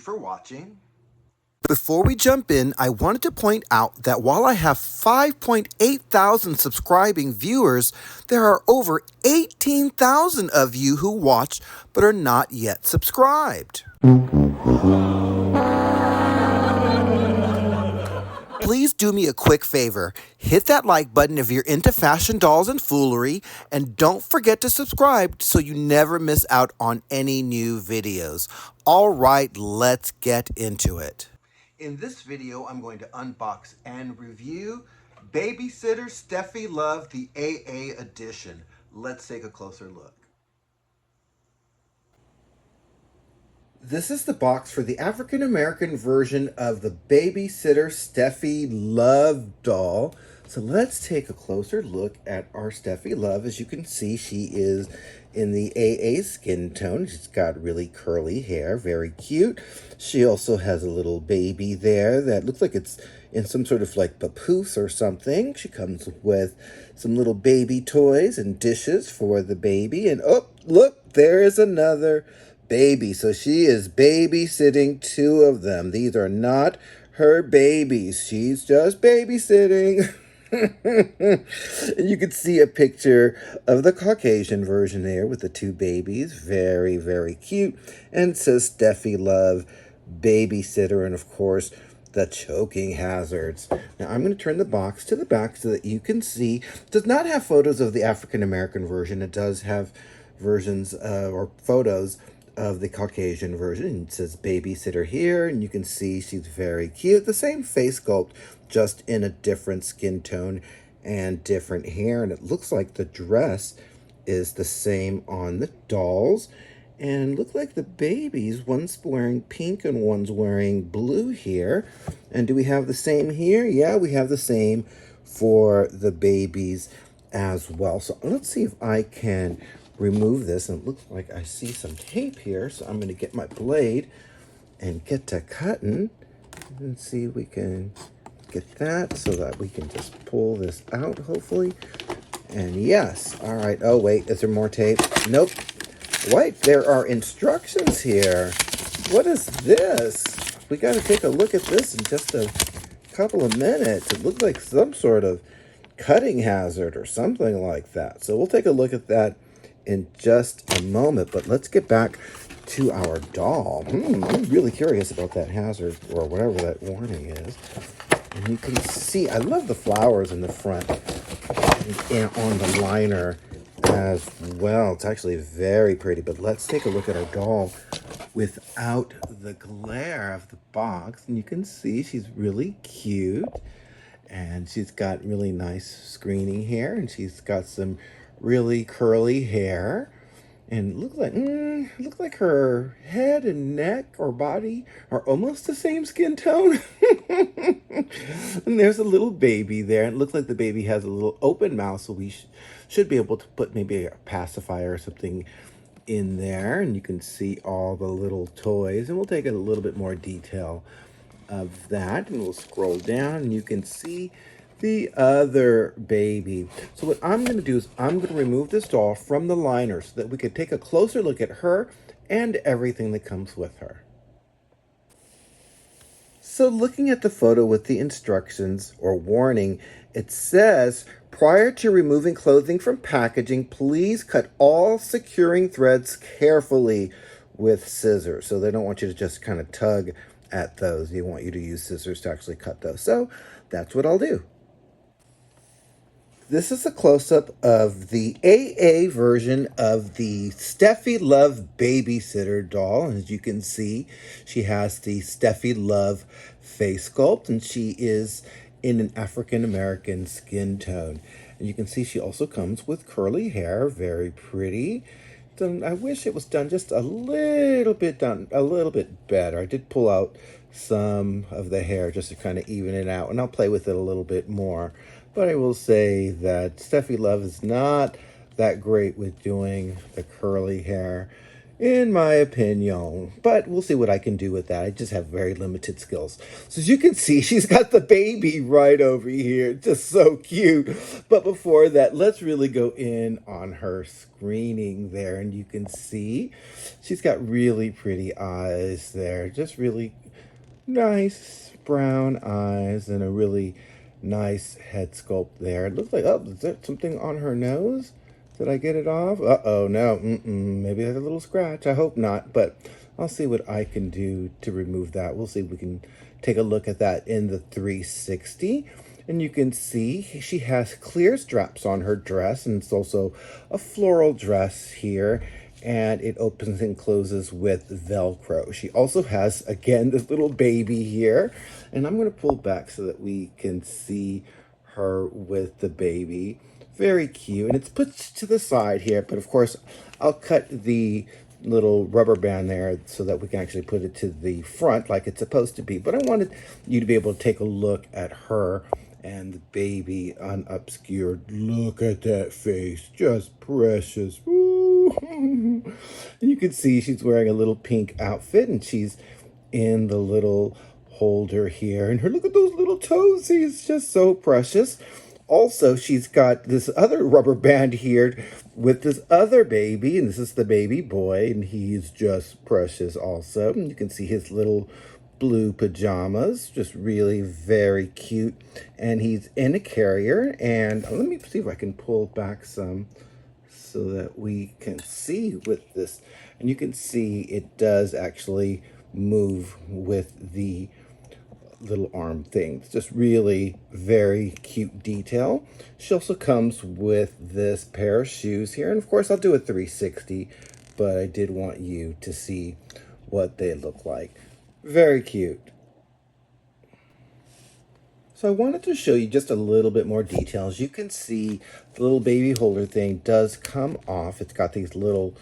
for watching. Before we jump in, I wanted to point out that while I have 5.8 thousand subscribing viewers, there are over 18,000 of you who watch but are not yet subscribed. Please do me a quick favor. Hit that like button if you're into fashion dolls and foolery, and don't forget to subscribe so you never miss out on any new videos. All right, let's get into it. In this video, I'm going to unbox and review Babysitter Steffi LOVE, the AA edition. Let's take a closer look. This is the box for the African-American version of the Babysitter Steffi LOVE doll. So let's take a closer look at our Steffi LOVE. As you can see, she is in the AA skin tone. She's got really curly hair, very cute. She also has a little baby there that looks like it's in some sort of like papoose or something. She comes with some little baby toys and dishes for the baby. And oh, look, there is another baby. So she is babysitting two of them. These are not her babies. She's just babysitting. And you can see a picture of the Caucasian version there with the two babies. Very, very cute. And it says Steffi LOVE, babysitter, and of course the choking hazards. Now I'm going to turn the box to the back so that you can see. It does not have photos of the African American version. It does have versions or photos of the Caucasian version. It says babysitter here, and you can see she's very cute. The same face sculpt, just in a different skin tone and different hair. And it looks like the dress is the same on the dolls. And look like the babies, one's wearing pink and one's wearing blue here. And do we have the same here? Yeah, we have the same for the babies as well. So let's see if I can remove this. And it looks like I see some tape here, so I'm going to get my blade and get to cutting and see if we can get that so that we can just pull this out, hopefully. And yes, all right. Oh wait, is there more tape? Nope. Wait, there are instructions here. What is this? We got to take a look at this in just a couple of minutes. It looks like some sort of cutting hazard or something like that. So we'll take a look at that in just a moment, but let's get back to our doll. I'm really curious about that hazard or whatever that warning is. And you can see, I love the flowers in the front and on the liner as well. It's actually very pretty, but let's take a look at our doll without the glare of the box. And you can see she's really cute, and she's got really nice screening hair, and she's got some really curly hair, and look like her head and neck or body are almost the same skin tone. And there's a little baby there, and it looks like the baby has a little open mouth, so we should be able to put maybe a pacifier or something in there. And you can see all the little toys, and we'll take a little bit more detail of that, and we'll scroll down and you can see the other baby. So what I'm going to do is I'm going to remove this doll from the liner so that we can take a closer look at her and everything that comes with her. So looking at the photo with the instructions or warning, it says, prior to removing clothing from packaging, please cut all securing threads carefully with scissors. So they don't want you to just kind of tug at those. They want you to use scissors to actually cut those. So that's what I'll do. This is a close-up of the AA version of the Steffi LOVE babysitter doll. As you can see, she has the Steffi LOVE face sculpt, and she is in an African-American skin tone. And you can see she also comes with curly hair, very pretty. I wish it was done just a little bit better. I did pull out some of the hair just to kind of even it out, and I'll play with it a little bit more. But I will say that Steffi LOVE is not that great with doing the curly hair. in my opinion. But we'll see what I can do with that. I just have very limited skills. So as you can see, she's got the baby right over here. Just so cute. But before that, let's really go in on her screening there. And you can see she's got really pretty eyes there. Just really nice brown eyes and a really nice head sculpt there. It looks like, oh, is there something on her nose? Did I get it off? Uh-oh, no. Maybe there's a little scratch. I hope not, but I'll see what I can do to remove that. We'll see if we can take a look at that in the 360. And you can see she has clear straps on her dress, and it's also a floral dress here. And it opens and closes with Velcro. She also has, again, this little baby here. And I'm going to pull back so that we can see her with the baby. Very cute. And it's put to the side here. But of course, I'll cut the little rubber band there so that we can actually put it to the front like it's supposed to be. But I wanted you to be able to take a look at her and the baby unobscured. Look at that face. Just precious. And you can see she's wearing a little pink outfit and she's in the little holder here. And her, look at those little toesies, just so precious. Also, she's got this other rubber band here with this other baby, and this is the baby boy, and he's just precious also. And you can see his little blue pajamas, just really very cute. And he's in a carrier, and let me see if I can pull back some so that we can see with this. And you can see it does actually move with the little arm thing. It's just really very cute detail. She also comes with this pair of shoes here. And of course I'll do a 360, but I did want you to see what they look like. Very cute. So I wanted to show you just a little bit more details. You can see the little baby holder thing does come off. It's got these little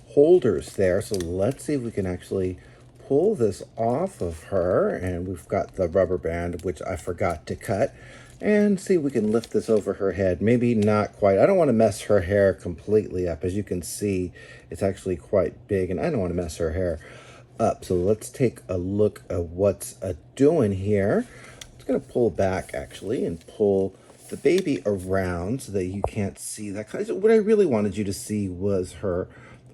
holders there. So let's see if we can actually pull this off of her. And we've got the rubber band, which I forgot to cut. And see if we can lift this over her head. Maybe not quite. I don't want to mess her hair completely up. As you can see, it's actually quite big, and I don't want to mess her hair up. So let's take a look at what's doing here. Going to pull back actually and pull the baby around so that you can't see that. What I really wanted you to see was her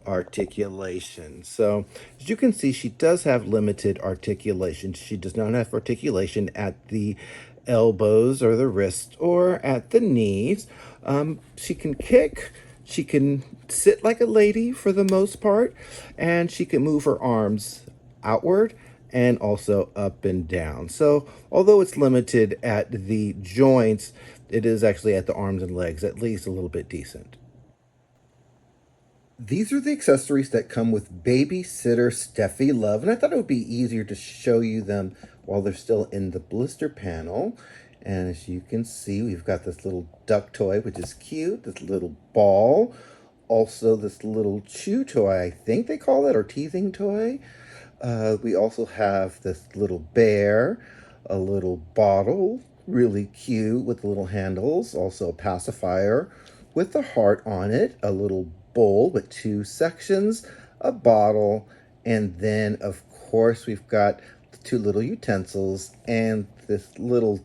articulation. So as you can see, she does have limited articulation. She does not have articulation at the elbows or the wrist or at the knees. She can kick. She can sit like a lady for the most part, and she can move her arms outward and also up and down. So although it's limited at the joints, it is actually at the arms and legs at least a little bit decent. These are the accessories that come with Babysitter Steffi Love, and I thought it would be easier to show you them while they're still in the blister panel. And as you can see, we've got this little duck toy, which is cute, this little ball, also this little chew toy, I think they call it, or teething toy. We also have this little bear, a little bottle, really cute with the little handles, also a pacifier with a heart on it, a little bowl with 2 sections, a bottle, and then of course we've got the 2 little utensils and this little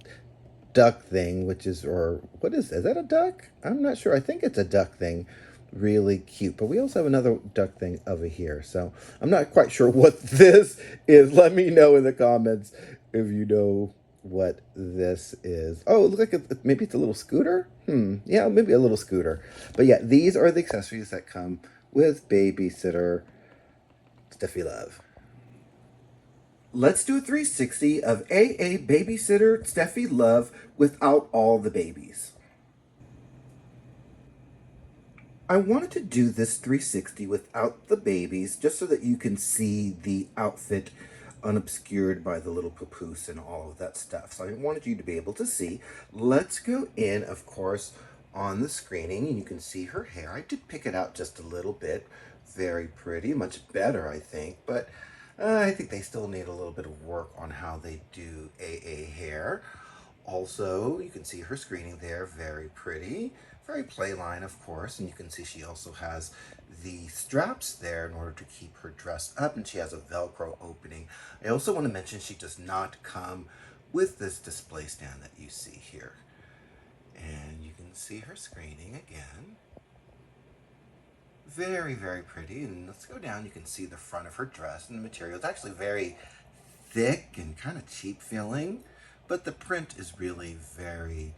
duck thing, which is, or what is that a duck? I'm not sure. I think it's a duck thing. Really cute. But we also have another duck thing over here. So I'm not quite sure what this is. Let me know in the comments if you know what this is. Oh, it looks like maybe it's a little scooter. Yeah, maybe a little scooter. But yeah, these are the accessories that come with Babysitter Steffi Love. Let's do a 360 of AA Babysitter Steffi Love without all the babies. I wanted to do this 360 without the babies just so that you can see the outfit unobscured by the little papoose and all of that stuff. So I wanted you to be able to see. Let's go in, of course, on the screening, and you can see her hair. I did pick it out just a little bit. Very pretty, much better, I think, but I think they still need a little bit of work on how they do AA hair. Also, you can see her screening there, very pretty. Very playline, of course, and you can see she also has the straps there in order to keep her dress up, and she has a Velcro opening. I also want to mention she does not come with this display stand that you see here. And you can see her screening again. Very, very pretty. And let's go down. You can see the front of her dress, and the material is actually very thick and kind of cheap feeling, but the print is really very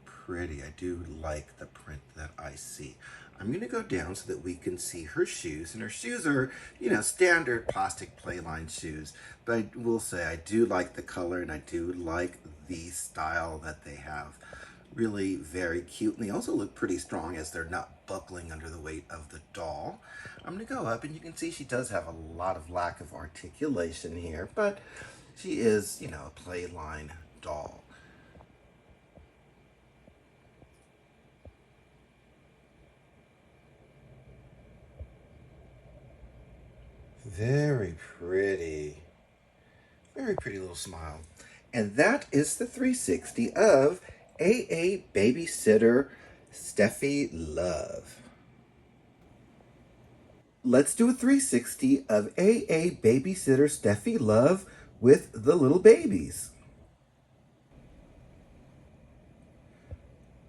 pretty. I do like the print that I see. I'm going to go down so that we can see her shoes, and her shoes are, you know, standard plastic playline shoes, but I will say I do like the color and I do like the style that they have. Really very cute, and they also look pretty strong as they're not buckling under the weight of the doll. I'm going to go up, and you can see she does have a lot of lack of articulation here, but she is, you know, a playline doll. Very pretty. Very pretty little smile. And that is the 360 of AA Babysitter Steffi Love. Let's do a 360 of AA Babysitter Steffi Love with the little babies.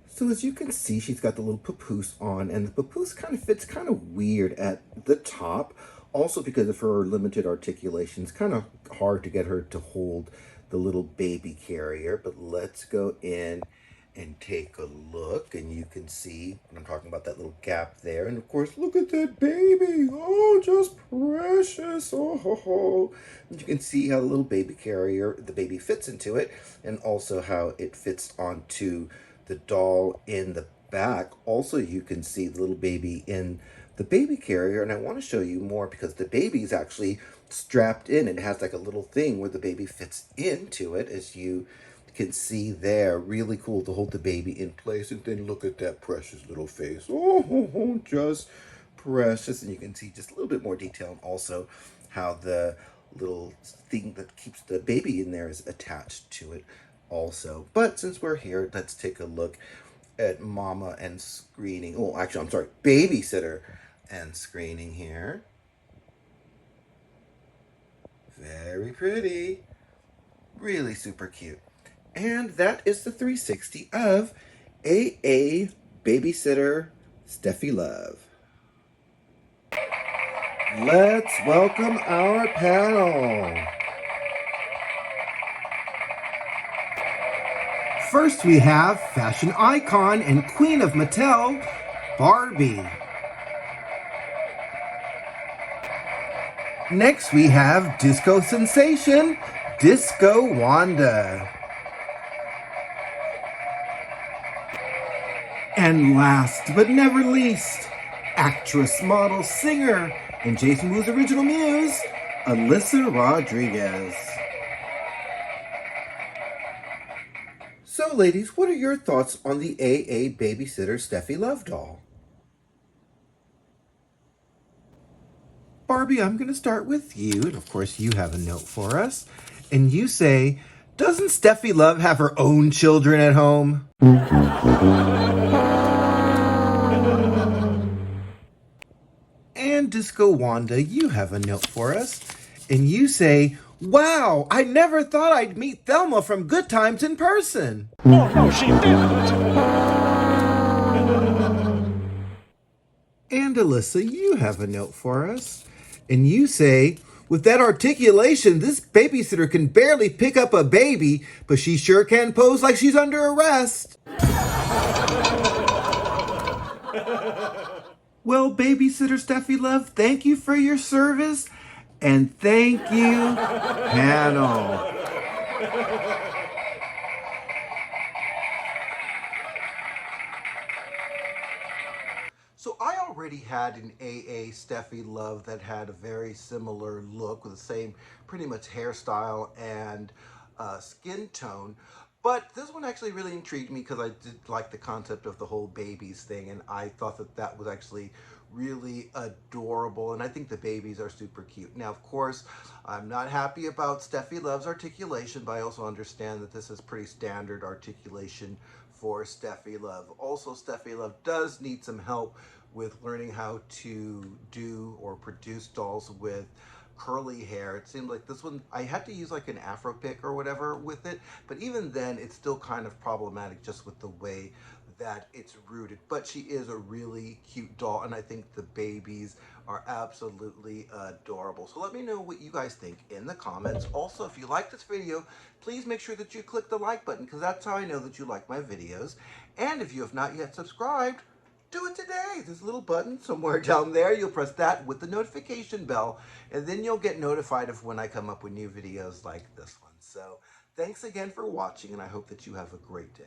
So as you can see, she's got the little papoose on, and the papoose kind of fits kind of weird at the top. Also because of her limited articulation, it's kind of hard to get her to hold the little baby carrier. But let's go in and take a look, and you can see what I'm talking about, that little gap there. And of course, look at that baby. Oh, just precious. Oh, ho, ho. And you can see how the little baby carrier, the baby fits into it, and also how it fits onto the doll in the back. Also, you can see the little baby in the baby carrier, and I want to show you more because the baby is actually strapped in. It has like a little thing where the baby fits into it, as you can see there. Really cool to hold the baby in place. And then look at that precious little face. Oh, just precious. And you can see just a little bit more detail, and also how the little thing that keeps the baby in there is attached to it also. But since we're here, let's take a look at mama and screening. Oh, actually, I'm sorry, babysitter and screening here. Very pretty. Really super cute. And that is the 360 of AA Babysitter Steffi Love. Let's welcome our panel. First, we have fashion icon and queen of Mattel, Barbie. Next, we have disco sensation, Disco Wanda. And last but never least, actress, model, singer, and Jason Wu's original muse, ALYSA Rodriguez. So ladies, what are your thoughts on the AA Babysitter Steffi Love doll? Barbie, I'm going to start with you, and of course you have a note for us. And you say, doesn't Steffi Love have her own children at home? And Disco Wanda, you have a note for us. And you say, wow, I never thought I'd meet Thelma from Good Times in person. Oh, no, she didn't. And ALYSA, you have a note for us. And you say, with that articulation, this babysitter can barely pick up a baby, but she sure can pose like she's under arrest. Well, Babysitter Steffi Love, thank you for your service. And thank you, panel. So I already had an AA Steffi Love that had a very similar look with the same pretty much hairstyle and skin tone. But this one actually really intrigued me because I did like the concept of the whole babies thing, and I thought that that was actually really adorable, and I think the babies are super cute. Now, of course, I'm not happy about Steffi Love's articulation, but I also understand that this is pretty standard articulation for Steffi Love. Also, Steffi Love does need some help with learning how to do or produce dolls with curly hair. It seemed like this one, I had to use like an Afro pick or whatever with it, but even then it's still kind of problematic just with the way that it's rooted. But she is a really cute doll, and I think the babies are absolutely adorable. So let me know what you guys think in the comments. Also, if you like this video, please make sure that you click the like button, because that's how I know that you like my videos. And if you have not yet subscribed, do it today. There's a little button somewhere down there. You'll press that with the notification bell, and then you'll get notified of when I come up with new videos like this one. So thanks again for watching, and I hope that you have a great day.